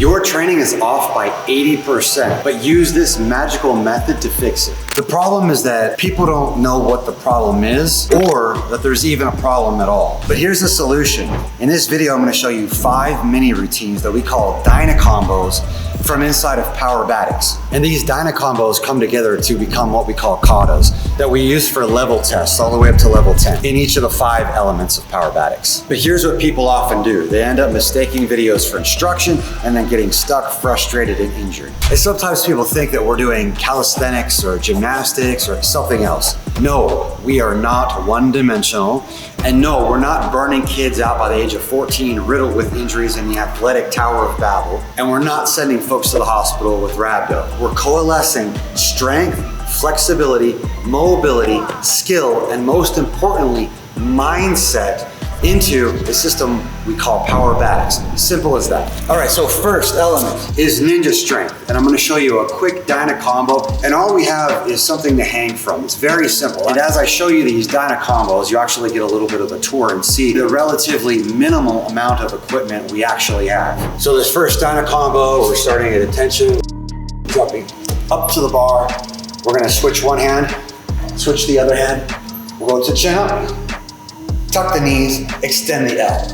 Your training is off by 80%, but use this magical method to fix it. The problem is that people don't know what the problem is or that there's even a problem at all. But here's the solution. In this video, I'm gonna show you 5 mini routines that we call dyna combos from inside of Powerbatics. And these dyna combos come together to become what we call katas that we use for level tests all the way up to level 10 in each of the 5 elements of Powerbatics. But here's what people often do. They end up mistaking videos for instruction and then getting stuck, frustrated, and injured. And sometimes people think that we're doing calisthenics or gymnastics or something else. No, we are not one-dimensional. And no, we're not burning kids out by the age of 14, riddled with injuries in the athletic Tower of Babel. And we're not sending folks to the hospital with rhabdo. We're coalescing strength, flexibility, mobility, skill, and most importantly, mindset into the system we call Powerbatics. Simple as that. All right, so first element is ninja strength. And I'm gonna show you a quick dyna combo. And all we have is something to hang from. It's very simple. And as I show you these dyna combos, you actually get a little bit of a tour and see the relatively minimal amount of equipment we actually have. So this first dyna combo, we're starting at attention, jumping up to the bar. We're gonna switch one hand, switch the other hand. We'll go to chin up, tuck the knees, extend the L,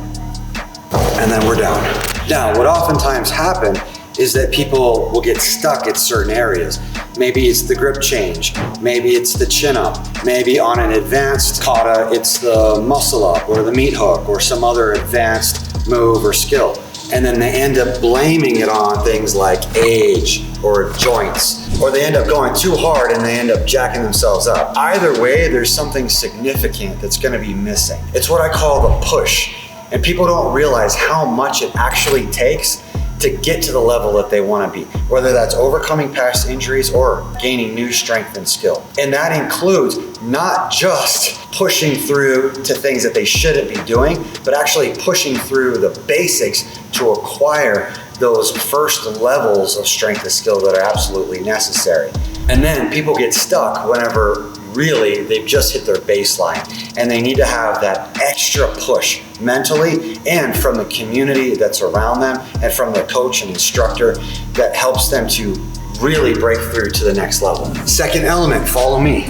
and then we're down. Now, what oftentimes happens is that people will get stuck at certain areas. Maybe it's the grip change, maybe it's the chin up, maybe on an advanced kata, it's the muscle up or the meat hook or some other advanced move or skill. And then they end up blaming it on things like age or joints, or they end up going too hard and they end up jacking themselves up. Either way, there's something significant that's gonna be missing. It's what I call the push. And people don't realize how much it actually takes to get to the level that they wanna be, whether that's overcoming past injuries or gaining new strength and skill. And that includes not just pushing through to things that they shouldn't be doing, but actually pushing through the basics to acquire those first levels of strength and skill that are absolutely necessary. And then people get stuck whenever really they've just hit their baseline and they need to have that extra push mentally and from the community that's around them and from the coach and instructor that helps them to really break through to the next level. Second element, follow me.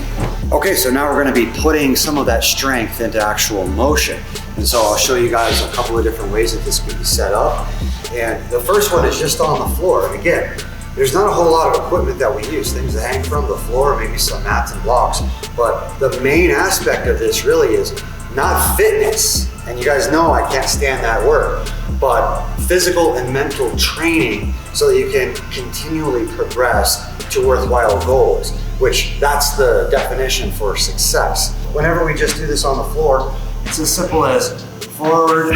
Okay, so now we're gonna be putting some of that strength into actual motion. And so I'll show you guys a couple of different ways that this could be set up. And the first one is just on the floor. And again, there's not a whole lot of equipment that we use, things that hang from the floor, maybe some mats and blocks. But the main aspect of this really is not fitness. And you guys know I can't stand that word, but physical and mental training so that you can continually progress to worthwhile goals, which that's the definition for success. Whenever we just do this on the floor, it's as simple as forward,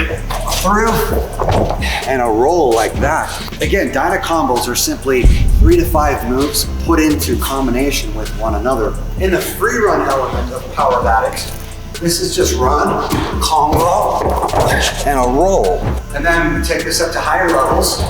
through, and a roll like that. Again, dyna combos are simply 3 to 5 moves put into combination with one another. In the Freerun element of Powerbatics, this is just run, combo, and a roll. And then we take this up to higher levels.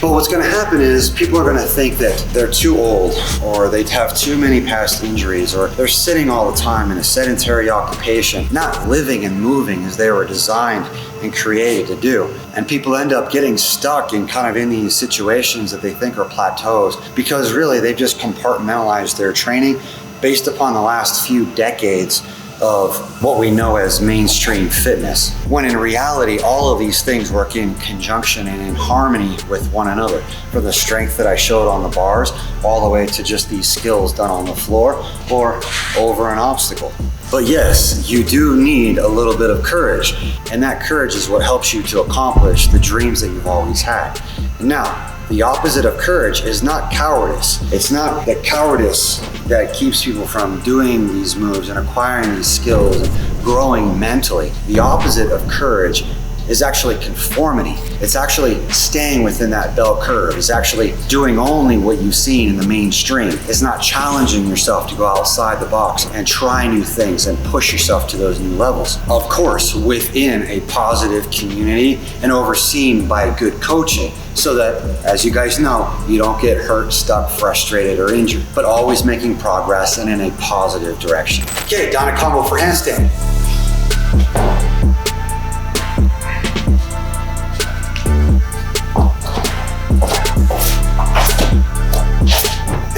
But what's gonna happen is people are gonna think that they're too old or they have too many past injuries or they're sitting all the time in a sedentary occupation, not living and moving as they were designed and created to do. And people end up getting stuck in kind of in these situations that they think are plateaus because really they've just compartmentalized their training based upon the last few decades of what we know as mainstream fitness, when in reality, all of these things work in conjunction and in harmony with one another. From the strength that I showed on the bars, all the way to just these skills done on the floor or over an obstacle. But yes, you do need a little bit of courage, and that courage is what helps you to accomplish the dreams that you've always had. And now, the opposite of courage is not cowardice. It's not the cowardice that keeps people from doing these moves and acquiring these skills and growing mentally. The opposite of courage is actually conformity. It's actually staying within that bell curve. It's actually doing only what you've seen in the mainstream. It's not challenging yourself to go outside the box and try new things and push yourself to those new levels. Of course, within a positive community and overseen by good coaching, so that, as you guys know, you don't get hurt, stuck, frustrated, or injured, but always making progress and in a positive direction. Okay, dyna combo for handstand.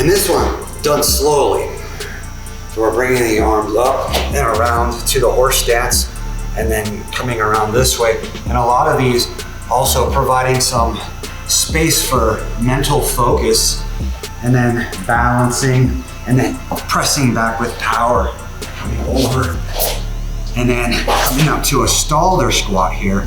And this one, done slowly. So we're bringing the arms up and around to the horse stance and then coming around this way. And a lot of these also providing some space for mental focus and then balancing and then pressing back with power, coming over and then coming up to a stalder squat here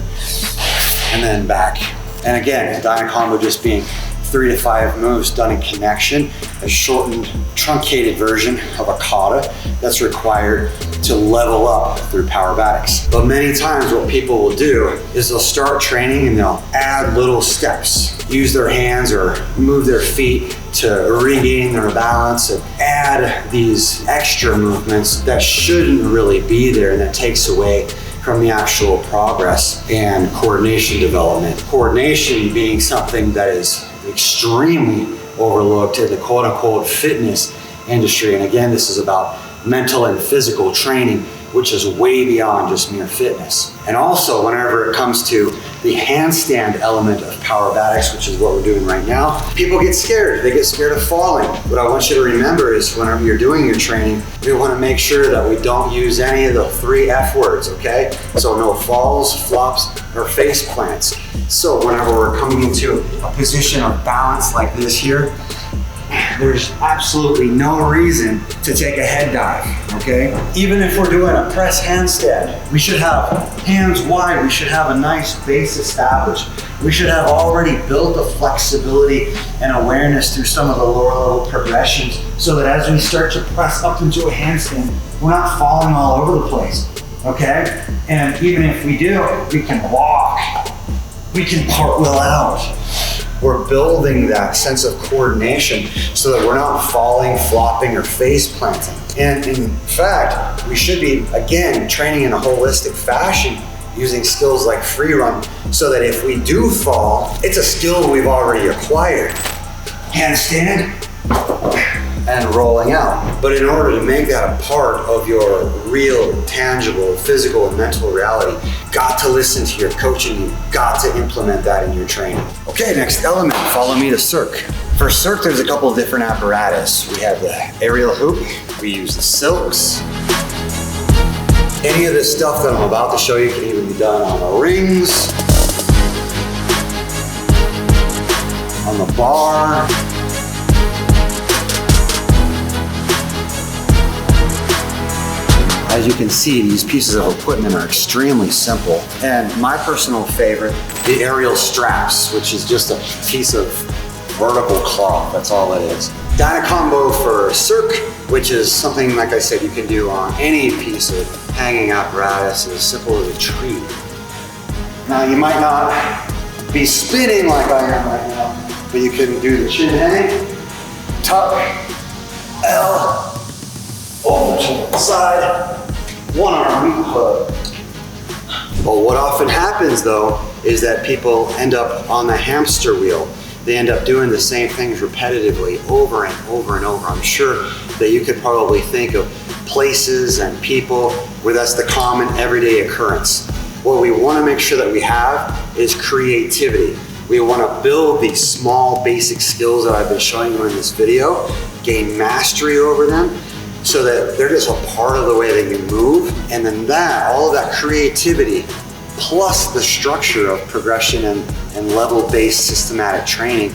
and then back. And again, Dyna combo just being 3 to 5 moves done in connection, a shortened, truncated version of a kata that's required to level up through Powerbatics. But many times what people will do is they'll start training and they'll add little steps, use their hands or move their feet to regain their balance and add these extra movements that shouldn't really be there, and that takes away from the actual progress and coordination development. Coordination being something that is extremely overlooked in the quote unquote fitness industry. And again, this is about mental and physical training, which is way beyond just mere fitness. And also, whenever it comes to the handstand element of Powerbatics, which is what we're doing right now, people get scared. They get scared of falling. What I want you to remember is whenever you're doing your training, we want to make sure that we don't use any of the 3 F words, okay? So no falls, flops, or face plants. So whenever we're coming into a position of balance like this here, there's absolutely no reason to take a head dive, okay? Even if we're doing a press handstand, we should have hands wide, we should have a nice base established. We should have already built the flexibility and awareness through some of the lower level progressions so that as we start to press up into a handstand, we're not falling all over the place, okay? And even if we do, we can walk, we can cartwheel out. We're building that sense of coordination so that we're not falling, flopping, or face planting. And in fact, we should be, again, training in a holistic fashion using skills like Freerun so that if we do fall, it's a skill we've already acquired. Handstand and rolling out. But in order to make that a part of your real, tangible, physical, and mental reality, you've got to listen to your coach and you've got to implement that in your training. Okay, next element, follow me to circ. For circ, there's a couple of different apparatus. We have the aerial hoop, we use the silks. Any of this stuff that I'm about to show you can even be done on the rings, on the bar. As you can see, these pieces of equipment are extremely simple. And my personal favorite, the aerial straps, which is just a piece of vertical cloth, that's all it is. Dyna combo for circ, which is something, like I said, you can do on any piece of hanging apparatus, as simple as a tree. Now, you might not be spinning like I am right now, but you can do the chin hang, tuck, L, over to the side, one arm hook. Well, what often happens though is that people end up on the hamster wheel. They end up doing the same things repetitively over and over and over. I'm sure that you could probably think of places and people where that's the common everyday occurrence. What we want to make sure that we have is creativity. We want to build these small basic skills that I've been showing you in this video, gain mastery over them, so that they're just a part of the way that you move. And then all of that creativity, plus the structure of progression and level-based systematic training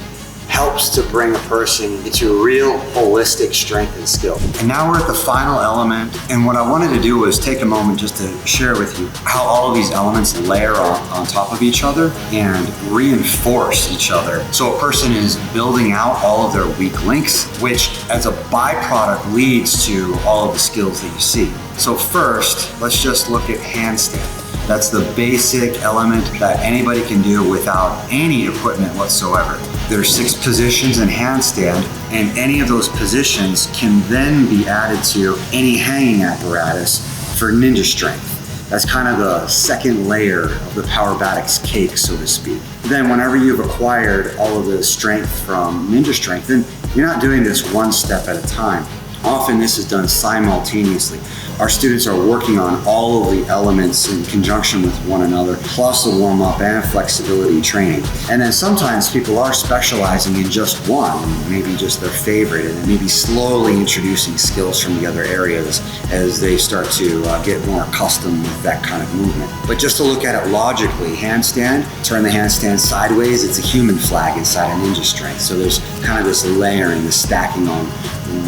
helps to bring a person into real holistic strength and skill. And now we're at the final element, and what I wanted to do was take a moment just to share with you how all of these elements layer on top of each other and reinforce each other. So a person is building out all of their weak links, which as a byproduct leads to all of the skills that you see. So first, let's just look at handstand. That's the basic element that anybody can do without any equipment whatsoever. There's 6 positions in handstand, and any of those positions can then be added to any hanging apparatus for ninja strength. That's kind of the second layer of the Powerbatics cake, so to speak. Then whenever you've acquired all of the strength from ninja strength, then you're not doing this one step at a time. Often this is done simultaneously. our students are working on all of the elements in conjunction with one another, plus the warm-up and flexibility training. And then sometimes people are specializing in just one, maybe just their favorite, and then maybe slowly introducing skills from the other areas as they start to get more accustomed with that kind of movement. But just to look at it logically, handstand, turn the handstand sideways, it's a human flag inside a ninja strength. So there's kind of this layering, this stacking on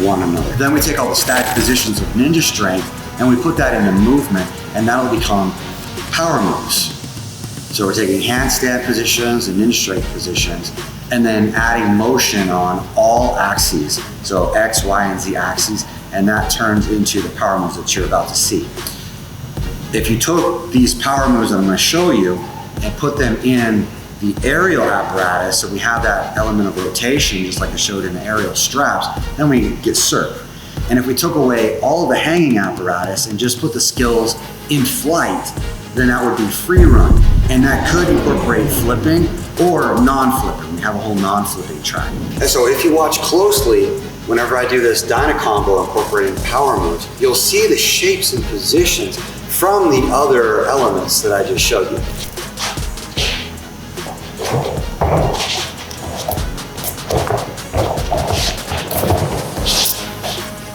one another. Then we take all the static positions of ninja strength and we put that into movement, and that'll become power moves. So we're taking handstand positions and ninja strength positions and then adding motion on all axes. So X, Y, and Z axes, and that turns into the power moves that you're about to see. If you took these power moves that I'm going to show you and put them in the aerial apparatus, so we have that element of rotation, just like I showed in the aerial straps, then we get surf. And if we took away all of the hanging apparatus and just put the skills in flight, then that would be free run. And that could incorporate flipping or non-flipping. We have a whole non-flipping track. And so if you watch closely, whenever I do this Dyna combo incorporating power moves, you'll see the shapes and positions from the other elements that I just showed you.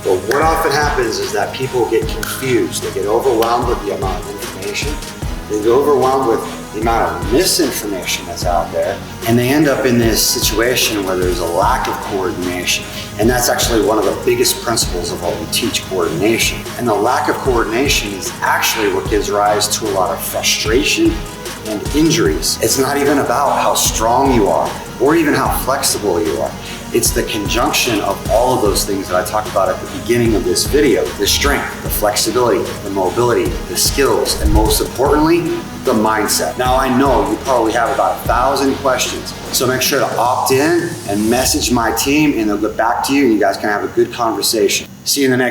But what often happens is that people get confused. They get overwhelmed with the amount of information. They get overwhelmed with the amount of misinformation that's out there. And they end up in this situation where there's a lack of coordination. And that's actually one of the biggest principles of what we teach, coordination. And the lack of coordination is actually what gives rise to a lot of frustration and injuries. It's not even about how strong you are or even how flexible you are. It's the conjunction of all of those things that I talked about at the beginning of this video. The strength, the flexibility, the mobility, the skills, and most importantly, the mindset. Now I know you probably have about 1,000 questions, so make sure to opt in and message my team and they'll get back to you and you guys can have a good conversation. See you in the next